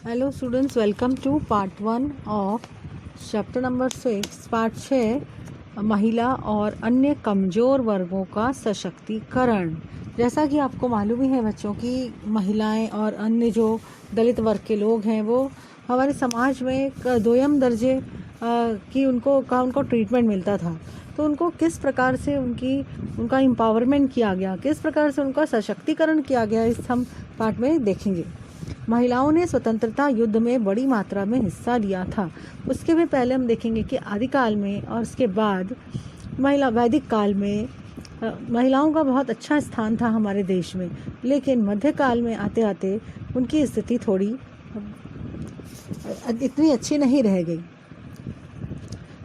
Hello students, welcome to part 1 of chapter number 6 part 6 महिला और अन्य कमज़ोर वर्गों का सशक्तिकरण। जैसा कि आपको मालूम ही है बच्चों की महिलाएं और अन्य जो दलित वर्ग के लोग हैं वो हमारे समाज में एक दोयम दर्जे की उनको ट्रीटमेंट मिलता था। तो उनको किस प्रकार से उनका एम्पावरमेंट किया गया, किस प्रकार से उनका सशक्तिकरण किया गया, इस हम पार्ट में देखेंगे। महिलाओं ने स्वतंत्रता युद्ध में बड़ी मात्रा में हिस्सा लिया था। उसके भी पहले हम देखेंगे कि आदिकाल में और उसके बाद वैदिक काल में महिलाओं का बहुत अच्छा स्थान था हमारे देश में, लेकिन मध्यकाल में आते आते उनकी स्थिति थोड़ी इतनी अच्छी नहीं रह गई।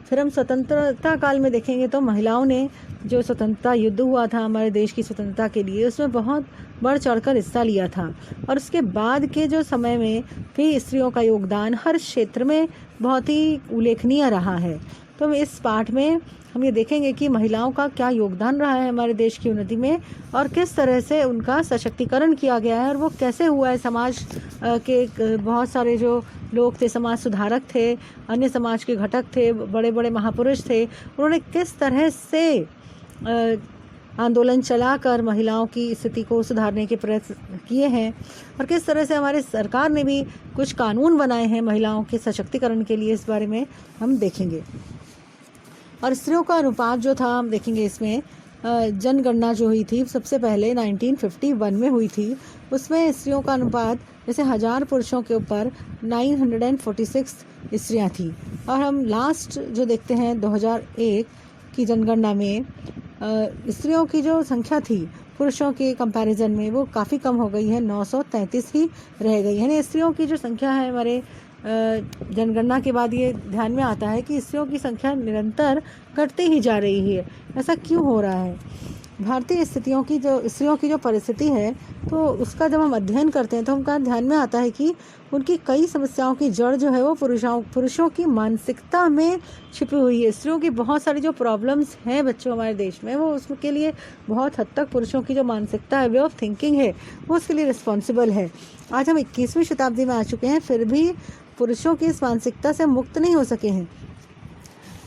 फिर हम स्वतंत्रता काल में देखेंगे तो महिलाओं ने जो स्वतंत्रता युद्ध हुआ था हमारे देश की स्वतंत्रता के लिए, उसमें बहुत बढ़ चढ़कर हिस्सा लिया था। और उसके बाद के जो समय में भी स्त्रियों का योगदान हर क्षेत्र में बहुत ही उल्लेखनीय रहा है। तो इस पाठ में हम ये देखेंगे कि महिलाओं का क्या योगदान रहा है हमारे देश की उन्नति में और किस तरह से उनका सशक्तिकरण किया गया है और वो कैसे हुआ है। समाज के बहुत सारे जो लोग थे, समाज सुधारक थे, अन्य समाज के घटक थे, बड़े बड़े महापुरुष थे, उन्होंने किस तरह से आंदोलन चलाकर महिलाओं की स्थिति को सुधारने के प्रयत्न किए हैं और किस तरह से हमारे सरकार ने भी कुछ कानून बनाए हैं महिलाओं के सशक्तिकरण के लिए, इस बारे में हम देखेंगे। और स्त्रियों का अनुपात जो था हम देखेंगे इसमें जनगणना जो हुई थी सबसे पहले 1951 में हुई थी। उसमें स्त्रियों का अनुपात जैसे 1000 पुरुषों के ऊपर 946 स्त्रियां थी। और हम लास्ट जो देखते हैं 2001 की जनगणना में स्त्रियों की जो संख्या थी पुरुषों के कंपैरिजन में वो काफ़ी कम हो गई है, 933 ही रह गई है। यानी स्त्रियों की जो संख्या है हमारे जनगणना के बाद ये ध्यान में आता है कि स्त्रियों की संख्या निरंतर घटती ही जा रही है। ऐसा क्यों हो रहा है? भारतीय स्थितियों की जो स्त्रियों की जो परिस्थिति है तो उसका जब हम अध्ययन करते हैं तो हमका ध्यान में आता है कि उनकी कई समस्याओं की जड़ जो है वो पुरुषों की मानसिकता में छिपी हुई है। स्त्रियों की बहुत सारी जो प्रॉब्लम्स हैं बच्चों हमारे देश में, वो उसके लिए बहुत हद तक पुरुषों की जो मानसिकता है, वे ऑफ थिंकिंग है, वो उसके लिए रिस्पॉन्सिबल है। आज हम 21वीं शताब्दी में आ चुके हैं, फिर भी पुरुषों की इस मानसिकता से मुक्त नहीं हो सके हैं।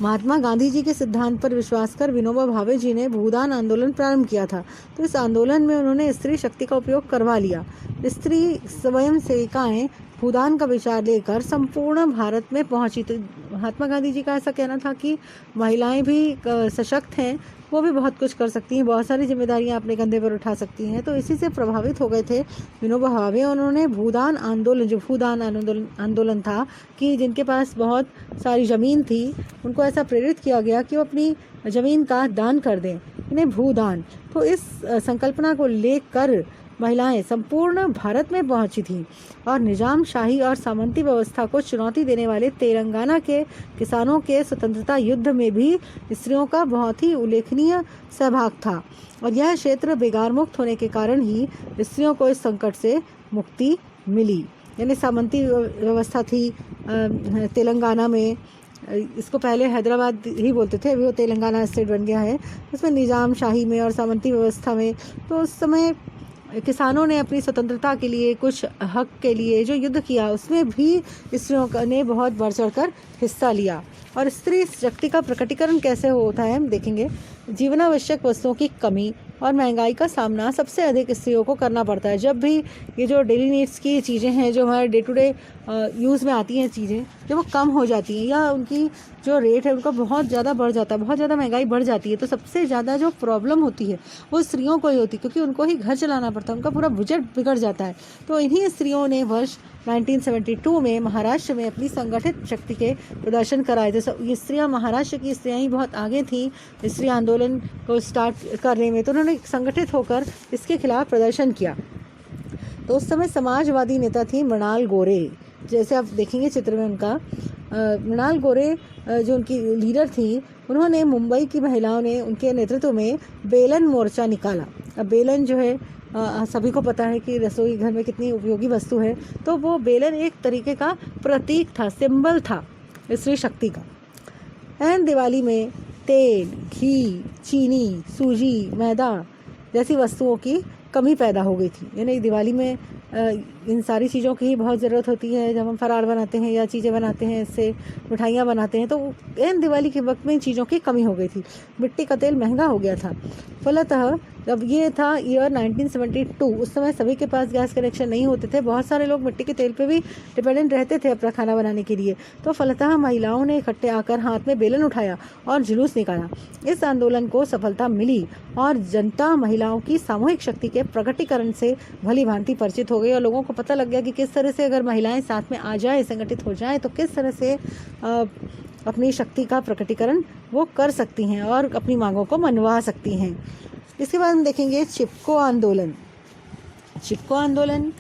महात्मा गांधी जी के सिद्धांत पर विश्वास कर विनोबा भावे जी ने भूदान आंदोलन प्रारंभ किया था। तो इस आंदोलन में उन्होंने स्त्री शक्ति का उपयोग करवा लिया। स्त्री स्वयं सेविकाएं भूदान का विचार लेकर संपूर्ण भारत में पहुंची। तो महात्मा गांधी जी का ऐसा कहना था कि महिलाएं भी सशक्त हैं, वो भी बहुत कुछ कर सकती हैं, बहुत सारी जिम्मेदारियां अपने कंधे पर उठा सकती हैं। तो इसी से प्रभावित हो गए थे विनोबा भावे। उन्होंने भूदान आंदोलन, जो भूदान आंदोलन था कि जिनके पास बहुत सारी ज़मीन थी, उनको ऐसा प्रेरित किया गया कि वो अपनी ज़मीन का दान कर दें, इन्हें भूदान। तो इस संकल्पना को लेकर महिलाएं संपूर्ण भारत में पहुंची थी और निजाम शाही और सामंती व्यवस्था को चुनौती देने वाले तेलंगाना के किसानों के स्वतंत्रता युद्ध में भी स्त्रियों का बहुत ही उल्लेखनीय सहभाग था। और यह क्षेत्र बेगार मुक्त होने के कारण ही स्त्रियों को इस संकट से मुक्ति मिली। यानी सामंती व्यवस्था थी तेलंगाना में, इसको पहले हैदराबाद ही बोलते थे, अभी वो तेलंगाना स्टेट बन गया है। उसमें निजाम शाही में और सामंती व्यवस्था में तो उस समय किसानों ने अपनी स्वतंत्रता के लिए, कुछ हक के लिए जो युद्ध किया, उसमें भी स्त्रियों ने बहुत बढ़ चढ़कर हिस्सा लिया। और स्त्री शक्ति का प्रकटीकरण कैसे होता है हम देखेंगे। जीवनावश्यक वस्तुओं की कमी और महंगाई का सामना सबसे अधिक स्त्रियों को करना पड़ता है। जब भी ये जो डेली नीड्स की चीज़ें हैं, जो हमारे डे टू डे यूज़ में आती हैं चीज़ें, जब वो कम हो जाती हैं या उनकी जो रेट है उनका बहुत ज़्यादा बढ़ जाता है, बहुत ज़्यादा महंगाई बढ़ जाती है, तो सबसे ज़्यादा जो प्रॉब्लम होती है वो स्त्रियों को ही होती है, क्योंकि उनको ही घर चलाना पड़ता है, उनका पूरा बजट बिगड़ जाता है। तो इन्हीं स्त्रियों ने वर्ष 1972 में महाराष्ट्र में अपनी संगठित शक्ति के प्रदर्शन कराए थे। ये स्त्रियाँ, महाराष्ट्र की स्त्रियाँ ही बहुत आगे थीं स्त्री आंदोलन को स्टार्ट करने में, तो उन्होंने संगठित होकर इसके खिलाफ प्रदर्शन किया। तो उस समय समाजवादी नेता थी मृणाल गोरे, जैसे आप देखेंगे चित्र में उनका। मृणाल गोरे जो उनकी लीडर थी, उन्होंने मुंबई की महिलाओं ने उनके नेतृत्व में बेलन मोर्चा निकाला। अब बेलन जो है सभी को पता है कि रसोई घर में कितनी उपयोगी वस्तु है, तो वो बेलन एक तरीके का प्रतीक था, सिंबल था स्त्री शक्ति का। एंड दिवाली में तेल, घी, चीनी, सूजी, मैदा जैसी वस्तुओं की कमी पैदा हो गई थी। यानी दिवाली में इन सारी चीज़ों की ही बहुत ज़रूरत होती है। जब हम फराळ बनाते हैं या चीज़ें बनाते हैं, इससे मिठाइयाँ बनाते हैं, तो एन दिवाली के वक्त में इन चीज़ों की कमी हो गई थी। मिट्टी का तेल महंगा हो गया था। फलतः जब ये था ईयर 1972, उस समय सभी के पास गैस कनेक्शन नहीं होते थे। बहुत सारे लोग मिट्टी के तेल पे भी डिपेंडेंट रहते थे अपना खाना बनाने के लिए। तो फलतः महिलाओं ने इकट्ठे आकर हाथ में बेलन उठाया और जुलूस निकाला। इस आंदोलन को सफलता मिली और जनता महिलाओं की सामूहिक शक्ति के प्रकटीकरण से भली भांति परिचित हो गई और लोगों को पता लग गया कि किस तरह से अगर महिलाएं साथ में आ जाए, संगठित हो जाएं, तो किस तरह से अपनी शक्ति का प्रकटीकरण वो कर सकती हैं और अपनी मांगों को मनवा सकती हैं। इसके बाद हम देखेंगे चिपको आंदोलन। चिपको आंदोलन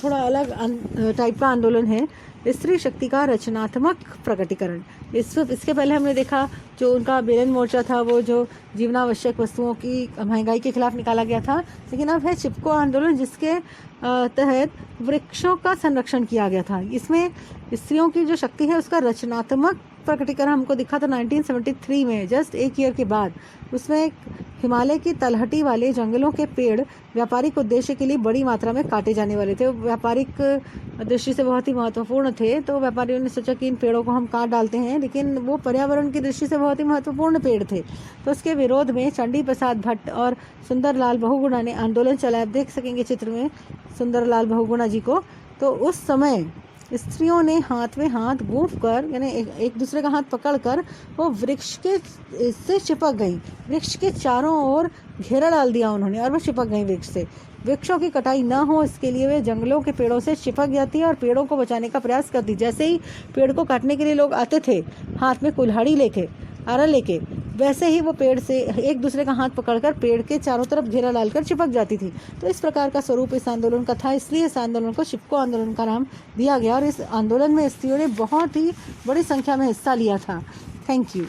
थोड़ा अलग टाइप का आंदोलन है। स्त्री शक्ति का रचनात्मक प्रकटीकरण। इसके पहले हमने देखा जो उनका बेलन मोर्चा था, वो जो जीवनावश्यक वस्तुओं की महंगाई के खिलाफ निकाला गया था। लेकिन अब है चिपको आंदोलन, जिसके तहत वृक्षों का संरक्षण किया गया था। इसमें स्त्रियों की जो शक्ति है उसका रचनात्मक प्रकटीकरण हमको दिखा था 1973 में, जस्ट एक ईयर के बाद। उसमें हिमालय की तलहटी वाले जंगलों के पेड़ व्यापारिक उद्देश्य के लिए बड़ी मात्रा में काटे जाने वाले थे। व्यापारिक दृष्टि से बहुत ही महत्वपूर्ण थे। तो व्यापारियों ने सोचा कि इन पेड़ों को हम काट डालते हैं, लेकिन वो पर्यावरण की दृष्टि से बहुत ही महत्वपूर्ण पेड़ थे। तो उसके विरोध में चंडी प्रसाद भट्ट और सुंदरलाल बहुगुणा ने आंदोलन चलाया। आप देख सकेंगे चित्र में सुंदरलाल बहुगुणा जी को। तो उस समय स्त्रियों ने हाथ में हाथ गूंथ कर, यानी एक दूसरे का हाथ पकड़कर वो वृक्ष के से चिपक गई। वृक्ष के चारों ओर घेरा डाल दिया उन्होंने और वो चिपक गई वृक्ष से। वृक्षों की कटाई ना हो इसके लिए वे जंगलों के पेड़ों से चिपक जाती और पेड़ों को बचाने का प्रयास करती। जैसे ही पेड़ को काटने के लिए लोग आते थे हाथ में कुल्हाड़ी लेके, आरा लेके, वैसे ही वो पेड़ से एक दूसरे का हाथ पकड़कर पेड़ के चारों तरफ घेरा डालकर चिपक जाती थी। तो इस प्रकार का स्वरूप इस आंदोलन का था, इसलिए इस आंदोलन को चिपको आंदोलन का नाम दिया गया। और इस आंदोलन में स्त्रियों ने बहुत ही बड़ी संख्या में हिस्सा लिया था। Thank you.